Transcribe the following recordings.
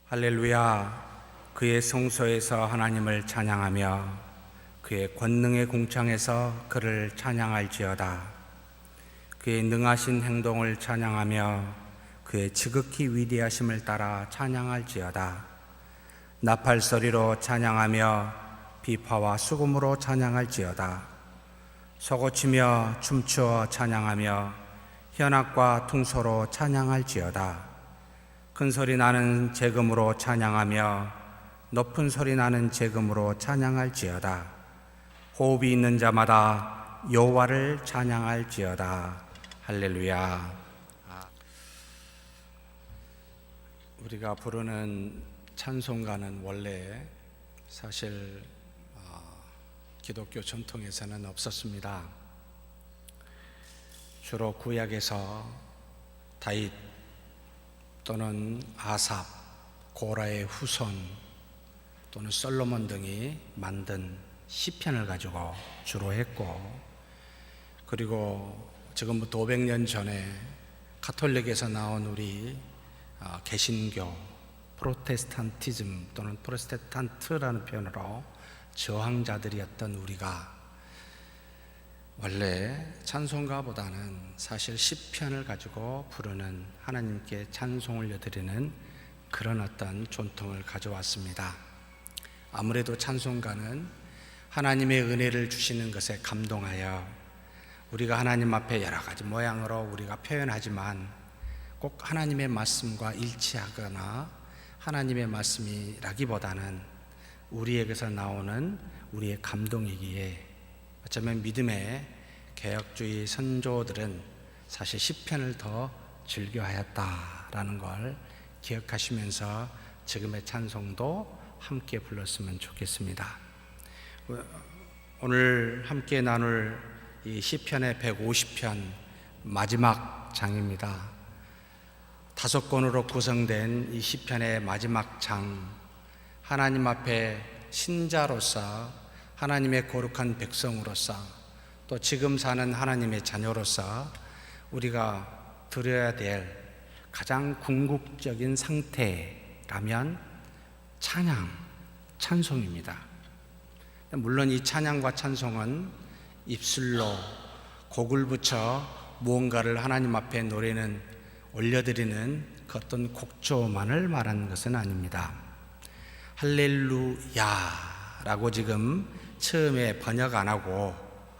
할렐루야. 그의 성소에서 하나님을 찬양하며 그의 권능의 궁창에서 그를 찬양할지어다. 그의 능하신 행동을 찬양하며 그의 지극히 위대하심을 따라 찬양할지어다. 나팔소리로 찬양하며 비파와 수금으로 찬양할지어다. 서고치며 춤추어 찬양하며 현악과 퉁소로 찬양할지어다. 큰 소리 나는 재금으로 찬양하며 높은 소리 나는 재금으로 찬양할지어다. 호흡이 있는 자마다 여호와를 찬양할지어다. 할렐루야. 우리가 부르는 찬송가는 원래 사실 기독교 전통에서는 없었습니다. 주로 구약에서 다윗 또는 아삽, 고라의 후손 또는 솔로몬 등이 만든 시편을 가지고 주로 했고, 그리고 지금부터 500년 전에 가톨릭에서 나온 우리 개신교, 프로테스탄티즘 또는 프로테스탄트라는 표현으로 저항자들이었던 우리가 원래 찬송가보다는 사실 시편을 가지고 부르는, 하나님께 찬송을 드리는 그런 어떤 전통을 가져왔습니다. 아무래도 찬송가는 하나님의 은혜를 주시는 것에 감동하여 우리가 하나님 앞에 여러 가지 모양으로 우리가 표현하지만 꼭 하나님의 말씀과 일치하거나 하나님의 말씀이라기보다는 우리에게서 나오는 우리의 감동이기에, 어쩌면 믿음의 개혁주의 선조들은 사실 시편을 더 즐겨하였다라는 걸 기억하시면서 지금의 찬송도 함께 불렀으면 좋겠습니다. 오늘 함께 나눌 이 시편의 150편 마지막 장입니다. 5권으로 구성된 이 시편의 마지막 장, 하나님 앞에 신자로서, 하나님의 거룩한 백성으로서, 또 지금 사는 하나님의 자녀로서 우리가 드려야 될 가장 궁극적인 상태라면 찬양, 찬송입니다. 물론 이 찬양과 찬송은 입술로 곡을 붙여 무언가를 하나님 앞에 노래는 올려드리는 그 어떤 곡조만을 말하는 것은 아닙니다. 할렐루야 라고 지금 처음에 번역 안 하고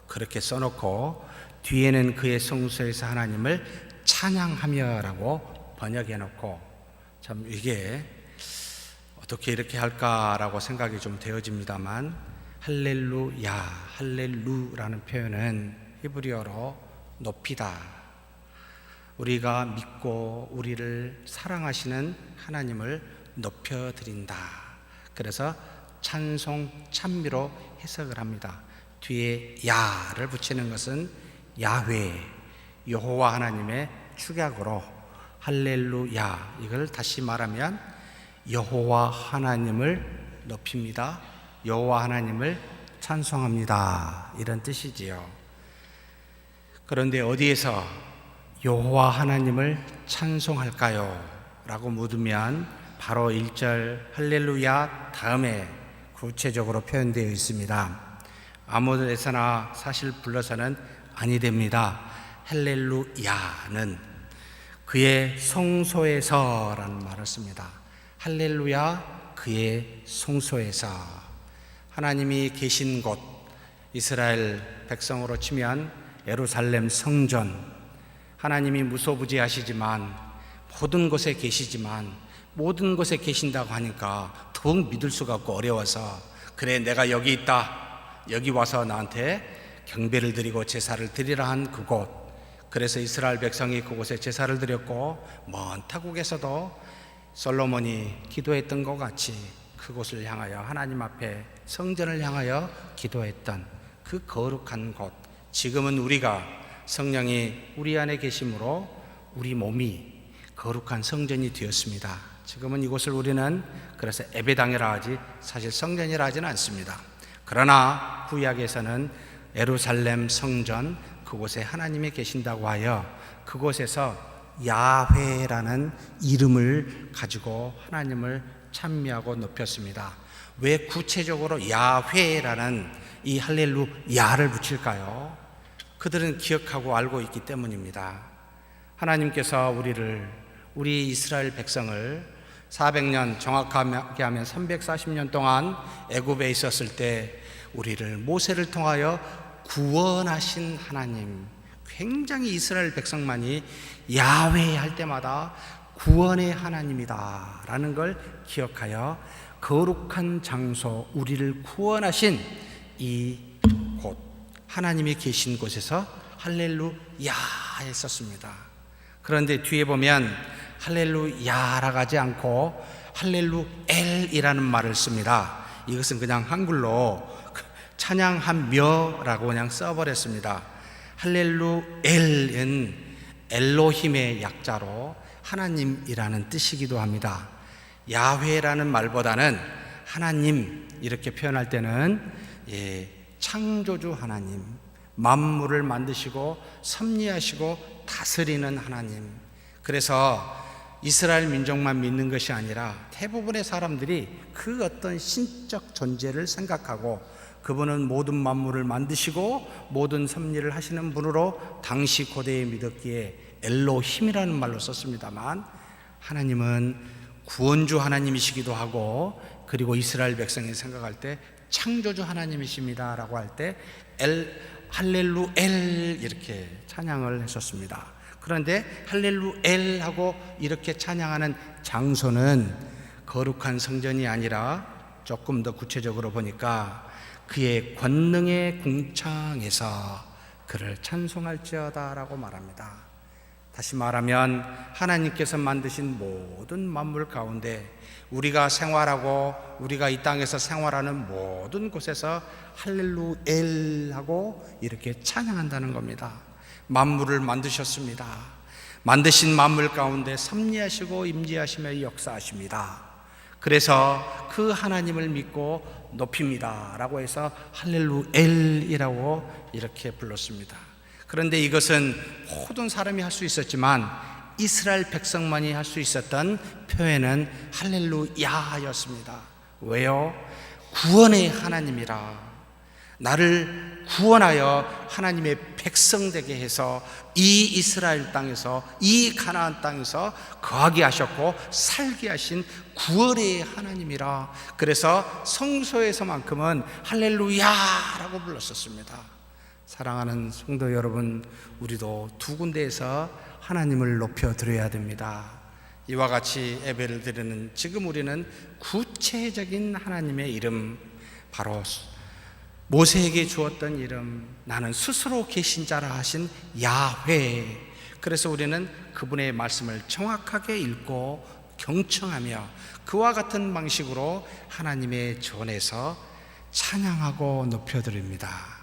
그렇게 써놓고 뒤에는 그의 성소에서 하나님을 찬양하며 라고 번역해 놓고, 참 이게 어떻게 이렇게 할까라고 생각이 좀 되어집니다만, 할렐루야, 할렐루라는 표현은 히브리어로 높이다, 우리가 믿고 우리를 사랑하시는 하나님을 높여드린다. 그래서 찬송, 찬미로 해석을 합니다. 뒤에 야를 붙이는 것은 야훼, 여호와 하나님의 축약으로 할렐루야, 이걸 다시 말하면 여호와 하나님을 높입니다, 여호와 하나님을 찬송합니다, 이런 뜻이지요. 그런데 어디에서 여호와 하나님을 찬송할까요? 라고 묻으면 바로 1절 할렐루야 다음에 구체적으로 표현되어 있습니다. 아무 데서나 사실 불러서는 아니 됩니다. 할렐루야는 그의 성소에서 라는 말을 씁니다. 할렐루야, 그의 성소에서. 하나님이 계신 곳, 이스라엘 백성으로 치면 예루살렘 성전, 하나님이 무소부지하시지만 모든 곳에 계시지만 모든 곳에 계신다고 하니까 더욱 믿을 수가 없고 어려워서, 그래 내가 여기 있다, 여기 와서 나한테 경배를 드리고 제사를 드리라 한 그곳, 그래서 이스라엘 백성이 그곳에 제사를 드렸고 먼 타국에서도 솔로몬이 기도했던 것 같이 그곳을 향하여, 하나님 앞에 성전을 향하여 기도했던 그 거룩한 곳, 지금은 우리가 성령이 우리 안에 계심으로 우리 몸이 거룩한 성전이 되었습니다. 지금은 이곳을 우리는 그래서 예배당이라 하지 사실 성전이라 하지는 않습니다. 그러나 구약에서는 예루살렘 성전, 그곳에 하나님이 계신다고 하여 그곳에서 야훼라는 이름을 가지고 하나님을 찬미하고 높였습니다. 왜 구체적으로 야훼라는 이 할렐루야를 붙일까요? 그들은 기억하고 알고 있기 때문입니다. 하나님께서 우리 이스라엘 백성을 400년, 정확하게 하면 340년 동안 애굽에 있었을 때 우리를 모세를 통하여 구원하신 하나님, 굉장히 이스라엘 백성만이 야훼 할 때마다 구원의 하나님이다 라는 걸 기억하여 거룩한 장소, 우리를 구원하신 이 곳, 하나님이 계신 곳에서 할렐루야 했었습니다. 그런데 뒤에 보면 할렐루야라고 하지 않고 할렐루엘이라는 말을 씁니다. 이것은 그냥 한글로 찬양하며라고 그냥 써버렸습니다. 할렐루엘은 엘로힘의 약자로 하나님이라는 뜻이기도 합니다. 야훼라는 말보다는 하나님 이렇게 표현할 때는 창조주 하나님, 만물을 만드시고 섭리하시고 다스리는 하나님. 그래서 이스라엘 민족만 믿는 것이 아니라 대부분의 사람들이 그 어떤 신적 존재를 생각하고 그분은 모든 만물을 만드시고 모든 섭리를 하시는 분으로 당시 고대에 믿었기에 엘로힘이라는 말로 썼습니다만, 하나님은 구원주 하나님이시기도 하고 그리고 이스라엘 백성이 생각할 때 창조주 하나님이십니다 라고 할 때 할렐루엘 이렇게 찬양을 했었습니다. 그런데 할렐루엘 하고 이렇게 찬양하는 장소는 거룩한 성전이 아니라 조금 더 구체적으로 보니까 그의 권능의 궁창에서 그를 찬송할지어다 라고 말합니다. 다시 말하면 하나님께서 만드신 모든 만물 가운데 우리가 생활하고 우리가 이 땅에서 생활하는 모든 곳에서 할렐루엘 하고 이렇게 찬양한다는 겁니다. 만물을 만드셨습니다. 만드신 만물 가운데 섭리하시고 임재하시며 역사하십니다. 그래서 그 하나님을 믿고 높입니다 라고 해서 할렐루엘이라고 이렇게 불렀습니다. 그런데 이것은 모든 사람이 할 수 있었지만 이스라엘 백성만이 할 수 있었던 표현은 할렐루야였습니다. 왜요? 구원의 하나님이라, 나를 구원하여 하나님의 백성 되게 해서 이 이스라엘 땅에서, 이 가나안 땅에서 거하게 하셨고 살게 하신 구원의 하나님이라, 그래서 성소에서만큼은 할렐루야라고 불렀었습니다. 사랑하는 성도 여러분, 우리도 두 군데에서 하나님을 높여드려야 됩니다. 이와 같이 예배를 드리는 지금 우리는 구체적인 하나님의 이름, 바로 모세에게 주었던 이름, 나는 스스로 계신 자라 하신 야훼. 그래서 우리는 그분의 말씀을 정확하게 읽고 경청하며 그와 같은 방식으로 하나님의 전에서 찬양하고 높여드립니다.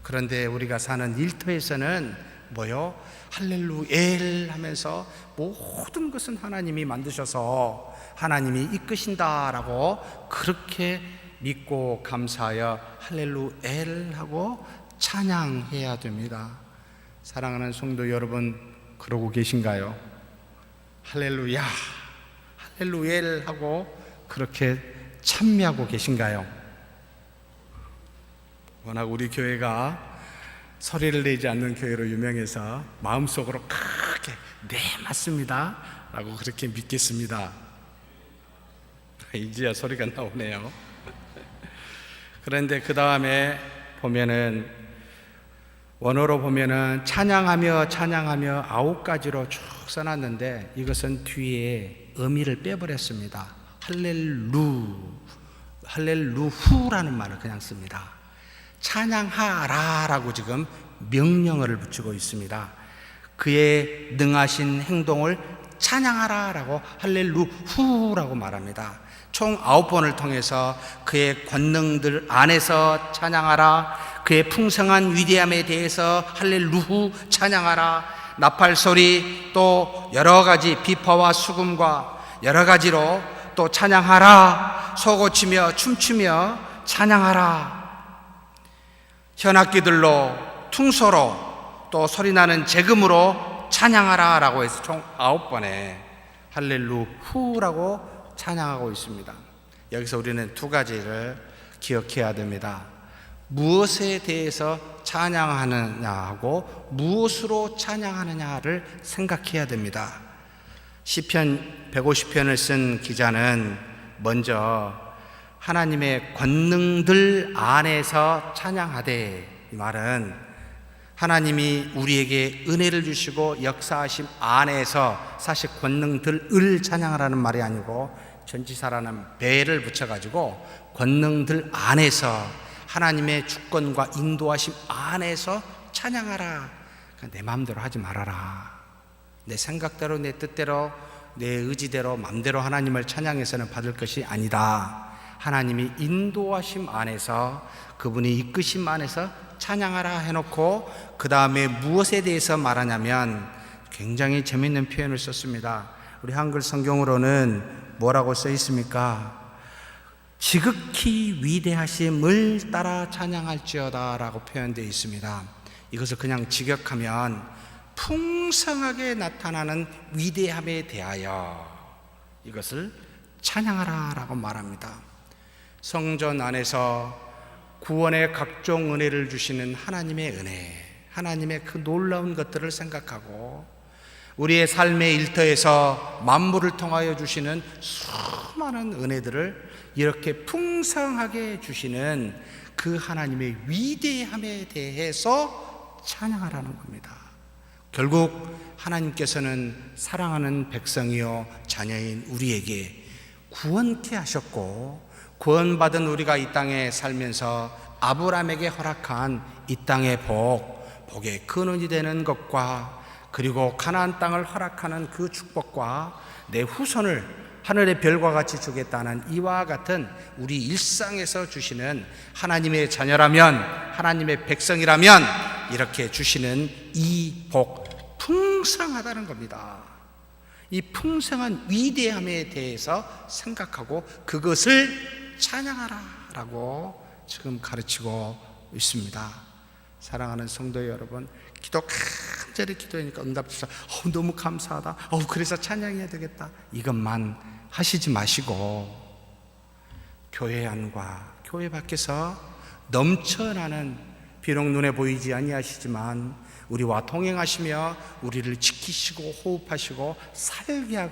그런데 우리가 사는 일터에서는 뭐요? 할렐루엘 하면서 모든 것은 하나님이 만드셔서 하나님이 이끄신다라고 그렇게 믿고 감사하여 할렐루엘 하고 찬양해야 됩니다. 사랑하는 성도 여러분, 그러고 계신가요? 할렐루야, 할렐루엘 하고 그렇게 찬미하고 계신가요? 워낙 우리 교회가 소리를 내지 않는 교회로 유명해서 마음속으로 크게 네 맞습니다 라고 그렇게 믿겠습니다. 이제야 소리가 나오네요. 그런데 그 다음에 보면은 원어로 보면은 찬양하며 9가지로 쭉 써놨는데 이것은 뒤에 의미를 빼버렸습니다. 할렐루후라는 말을 그냥 씁니다. 찬양하라라고 지금 명령어를 붙이고 있습니다. 그의 능하신 행동을 찬양하라라고 할렐루후라고 말합니다. 총 9번을 통해서 그의 권능들 안에서 찬양하라, 그의 풍성한 위대함에 대해서 할렐루후 찬양하라, 나팔소리 또 여러 가지 비파와 수금과 여러 가지로 또 찬양하라, 소고치며 춤추며 찬양하라, 현악기들로 퉁소로 또 소리나는 재금으로 찬양하라 라고 해서 총 9번에 할렐루후라고 찬양하고 있습니다. 여기서 우리는 두 가지를 기억해야 됩니다. 무엇에 대해서 찬양하느냐 하고 무엇으로 찬양하느냐를 생각해야 됩니다. 시편 150편을 쓴 기자는 먼저 하나님의 권능들 안에서 찬양하되, 이 말은 하나님이 우리에게 은혜를 주시고 역사하심 안에서, 사실 권능들을 찬양하라는 말이 아니고 전치사라는 배를 붙여가지고 권능들 안에서 하나님의 주권과 인도하심 안에서 찬양하라. 내 마음대로 하지 말아라. 내 생각대로, 내 뜻대로, 내 의지대로, 마음대로 하나님을 찬양해서는 받을 것이 아니다. 하나님이 인도하심 안에서, 그분이 이끄심 안에서 찬양하라 해놓고 그 다음에 무엇에 대해서 말하냐면 굉장히 재미있는 표현을 썼습니다. 우리 한글 성경으로는 뭐라고 써 있습니까? 지극히 위대하심을 따라 찬양할지어다 라고 표현되어 있습니다. 이것을 그냥 직역하면 풍성하게 나타나는 위대함에 대하여 이것을 찬양하라 라고 말합니다. 성전 안에서 구원의 각종 은혜를 주시는 하나님의 은혜, 하나님의 그 놀라운 것들을 생각하고 우리의 삶의 일터에서 만물을 통하여 주시는 수많은 은혜들을 이렇게 풍성하게 주시는 그 하나님의 위대함에 대해서 찬양하라는 겁니다. 결국 하나님께서는 사랑하는 백성이요 자녀인 우리에게 구원케 하셨고, 구원받은 우리가 이 땅에 살면서 아브라함에게 허락한 이 땅의 복의 근원이 되는 것과, 그리고 가나안 땅을 허락하는 그 축복과 내 후손을 하늘의 별과 같이 주겠다는 이와 같은 우리 일상에서 주시는 하나님의 자녀라면, 하나님의 백성이라면 이렇게 주시는 이 복, 풍성하다는 겁니다. 이 풍성한 위대함에 대해서 생각하고 그것을 찬양하라 라고 지금 가르치고 있습니다. 사랑하는 성도 여러분, 기도 간절히 기도하니까 응답 주셔서 너무 감사하다, 그래서 찬양해야 되겠다, 이것만 하시지 마시고 교회 안과 교회 밖에서 넘쳐나는, 비록 눈에 보이지 아니하시지만 우리와 동행하시며 우리를 지키시고 호흡하시고 살게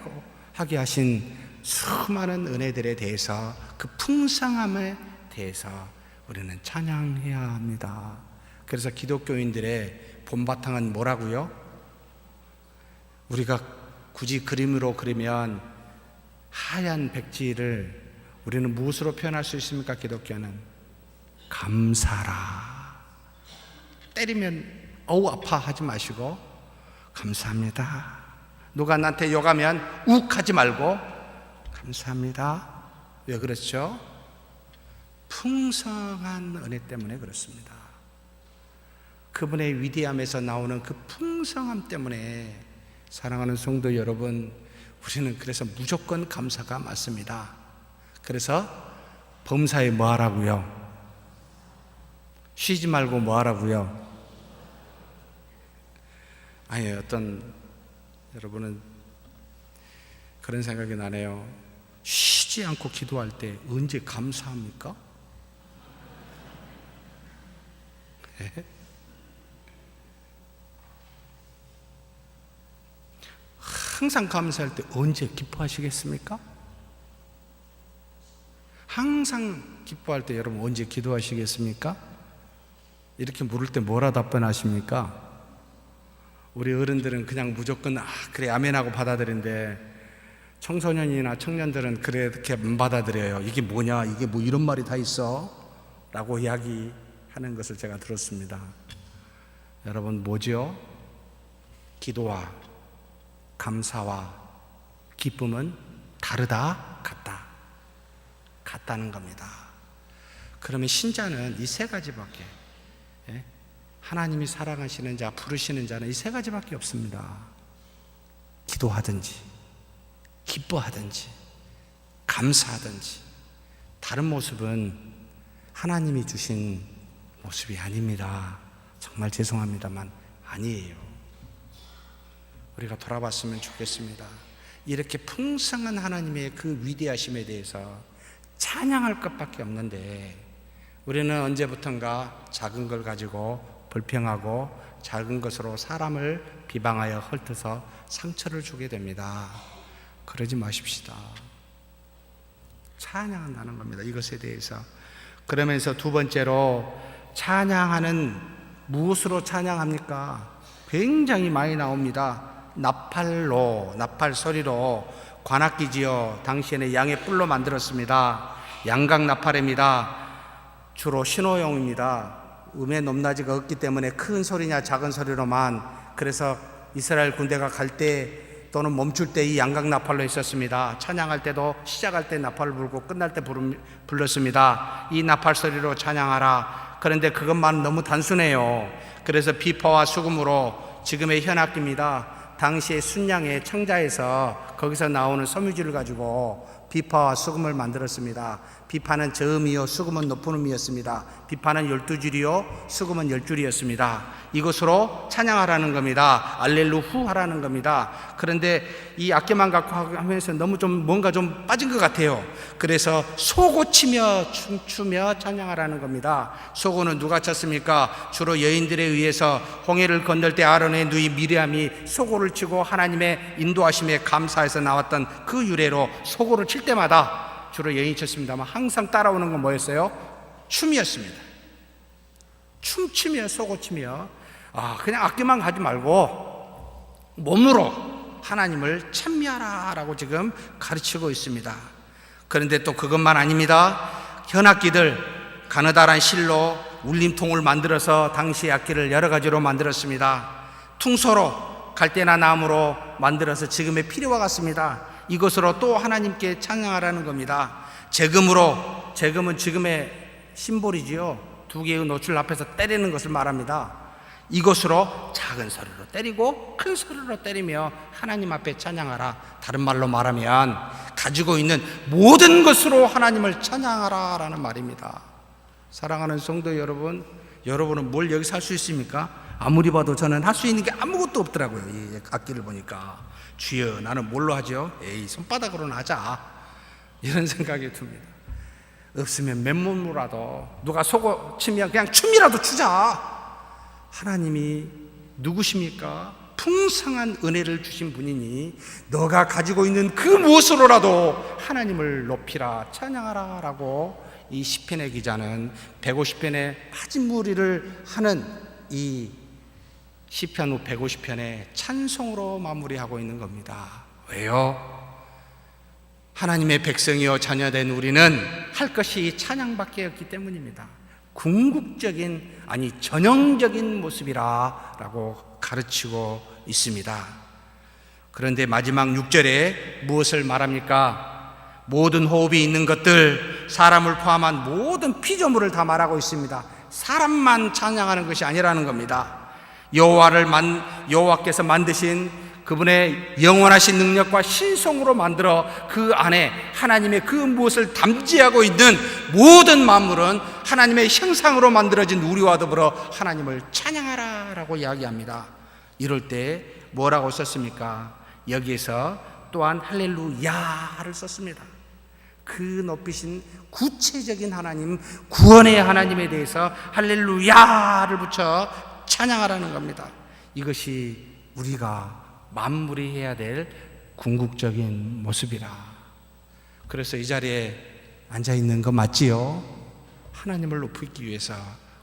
하게 하신 수많은 은혜들에 대해서, 그 풍성함에 대해서 우리는 찬양해야 합니다. 그래서 기독교인들의 본바탕은 뭐라고요? 우리가 굳이 그림으로 그리면 하얀 백지를 우리는 무엇으로 표현할 수 있습니까? 기독교는 감사라. 때리면 어우 아파 하지 마시고 감사합니다. 누가 나한테 욕하면 욱 하지 말고 감사합니다. 왜 그렇죠? 풍성한 은혜 때문에 그렇습니다. 그분의 위대함에서 나오는 그 풍성함 때문에, 사랑하는 성도 여러분, 우리는 그래서 무조건 감사가 맞습니다. 그래서 범사에 뭐 하라고요? 쉬지 말고 뭐 하라고요? 아니, 어떤 여러분은 그런 생각이 나네요. 쉬지 않고 기도할 때 언제 감사합니까? 항상 감사할 때 언제 기뻐하시겠습니까? 항상 기뻐할 때 여러분 언제 기도하시겠습니까? 이렇게 물을 때 뭐라 답변하십니까? 우리 어른들은 그냥 무조건 그래 아멘하고 받아들인데, 청소년이나 청년들은 그렇게 안 받아들여요. 이게 뭐냐, 이게 뭐 이런 말이 다 있어? 라고 이야기하는 것을 제가 들었습니다. 여러분, 뭐죠? 기도와 감사와 기쁨은 다르다, 같다는 겁니다. 그러면 신자는 이 세 가지밖에, 하나님이 사랑하시는 자, 부르시는 자는 이 세 가지밖에 없습니다. 기도하든지 기뻐하든지 감사하든지. 다른 모습은 하나님이 주신 모습이 아닙니다. 정말 죄송합니다만 아니에요. 우리가 돌아봤으면 좋겠습니다. 이렇게 풍성한 하나님의 그 위대하심에 대해서 찬양할 것밖에 없는데, 우리는 언제부턴가 작은 걸 가지고 불평하고 작은 것으로 사람을 비방하여 헐뜯어 상처를 주게 됩니다. 그러지 마십시다. 찬양한다는 겁니다, 이것에 대해서. 그러면서 두 번째로, 찬양하는, 무엇으로 찬양합니까? 굉장히 많이 나옵니다. 나팔로, 나팔 소리로. 관악기지요, 당시에는 양의 뿔로 만들었습니다. 양각 나팔입니다. 주로 신호용입니다. 음의 높낮이가 없기 때문에 큰 소리냐 작은 소리로만, 그래서 이스라엘 군대가 갈 때 또는 멈출 때 이 양각 나팔로 있었습니다. 찬양할 때도 시작할 때 나팔을 불고 끝날 때 불렀습니다. 이 나팔 소리로 찬양하라. 그런데 그것만 너무 단순해요. 그래서 비파와 수금으로, 지금의 현악기입니다. 당시에 순양의 청자에서 거기서 나오는 섬유질을 가지고 비파와 수금을 만들었습니다. 비파는 저음이요, 수금은 높은 음이었습니다. 비파는 12줄이요, 수금은 10줄이었습니다. 이것으로 찬양하라는 겁니다. 알렐루후 하라는 겁니다. 그런데 이 악기만 갖고 하면서 너무 좀 뭔가 좀 빠진 것 같아요. 그래서 소고 치며 춤추며 찬양하라는 겁니다. 소고는 누가 쳤습니까? 주로 여인들에 의해서 홍해를 건널 때 아론의 누이 미리암이 소고를 치고 하나님의 인도하심에 감사해서 나왔던 그 유래로 소고를 칠 때마다 주로 여인이 쳤습니다만 항상 따라오는 건 뭐였어요? 춤이었습니다. 춤추며 소고치며, 그냥 악기만 가지 말고 몸으로 하나님을 찬미하라 라고 지금 가르치고 있습니다. 그런데 또 그것만 아닙니다. 현악기들, 가느다란 실로 울림통을 만들어서 당시의 악기를 여러 가지로 만들었습니다. 퉁소로, 갈대나 나무로 만들어서 지금의 피리와 같습니다. 이것으로 또 하나님께 찬양하라는 겁니다. 재금으로, 재금은 지금의 심볼이지요. 두 개의 노출 앞에서 때리는 것을 말합니다. 이것으로 작은 소리로 때리고 큰 소리로 때리며 하나님 앞에 찬양하라. 다른 말로 말하면 가지고 있는 모든 것으로 하나님을 찬양하라 라는 말입니다. 사랑하는 성도 여러분, 여러분은 뭘 여기서 할 수 있습니까? 아무리 봐도 저는 할 수 있는 게 아무것도 없더라고요. 이 악기를 보니까. 주여, 나는 뭘로 하죠? 에이, 손바닥으로는 하자, 이런 생각이 듭니다. 없으면 맨몸으로라도, 누가 속어 치면 그냥 춤이라도 추자. 하나님이 누구십니까? 풍성한 은혜를 주신 분이니 너가 가지고 있는 그 무엇으로라도 하나님을 높이라, 찬양하라 라고 이 시편의 기자는 150편의 마지막마무리를 하는 이 시편 후 150편의 찬송으로 마무리하고 있는 겁니다. 왜요? 하나님의 백성이요 자녀된 우리는 할 것이 찬양밖에 없기 때문입니다. 궁극적인, 아니 전형적인 모습이라 라고 가르치고 있습니다. 그런데 마지막 6절에 무엇을 말합니까? 모든 호흡이 있는 것들, 사람을 포함한 모든 피조물을 다 말하고 있습니다. 사람만 찬양하는 것이 아니라는 겁니다. 여호와께서 만드신 그분의 영원하신 능력과 신성으로 만들어 그 안에 하나님의 그 무엇을 담지하고 있는 모든 만물은 하나님의 형상으로 만들어진 우리와 더불어 하나님을 찬양하라 라고 이야기합니다. 이럴 때 뭐라고 썼습니까? 여기에서 또한 할렐루야를 썼습니다. 그 높이신 구체적인 하나님, 구원의 하나님에 대해서 할렐루야를 붙여 찬양하라는 겁니다. 이것이 우리가 만물이 해야 될 궁극적인 모습이라. 그래서 이 자리에 앉아 있는 거 맞지요? 하나님을 높이기 위해서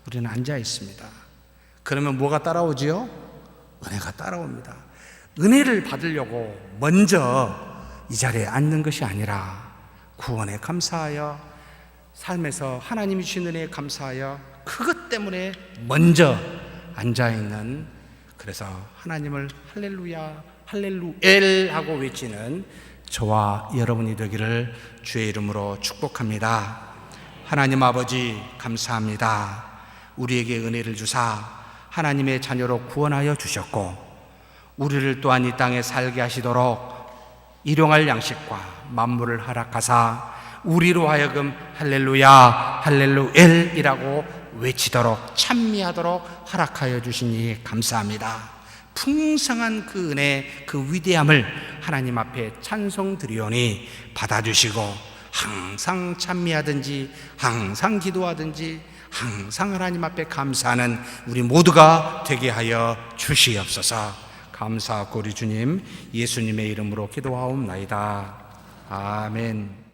우리는 앉아 있습니다. 그러면 뭐가 따라오지요? 은혜가 따라옵니다. 은혜를 받으려고 먼저 이 자리에 앉는 것이 아니라 구원에 감사하여, 삶에서 하나님이 주신 은혜에 감사하여 그것 때문에 먼저 앉아있는, 그래서 하나님을 할렐루야, 할렐루엘 하고 외치는 저와 여러분이 되기를 주의 이름으로 축복합니다. 하나님 아버지 감사합니다. 우리에게 은혜를 주사 하나님의 자녀로 구원하여 주셨고, 우리를 또한 이 땅에 살게 하시도록 일용할 양식과 만물을 허락하사 우리로 하여금 할렐루야, 할렐루엘이라고 외치도록, 찬미하도록 허락하여 주시니 감사합니다. 풍성한 그 은혜, 그 위대함을 하나님 앞에 찬송 드리오니 받아주시고 항상 찬미하든지 항상 기도하든지 항상 하나님 앞에 감사하는 우리 모두가 되게 하여 주시옵소서. 감사하고 우리 주님 예수님의 이름으로 기도하옵나이다. 아멘.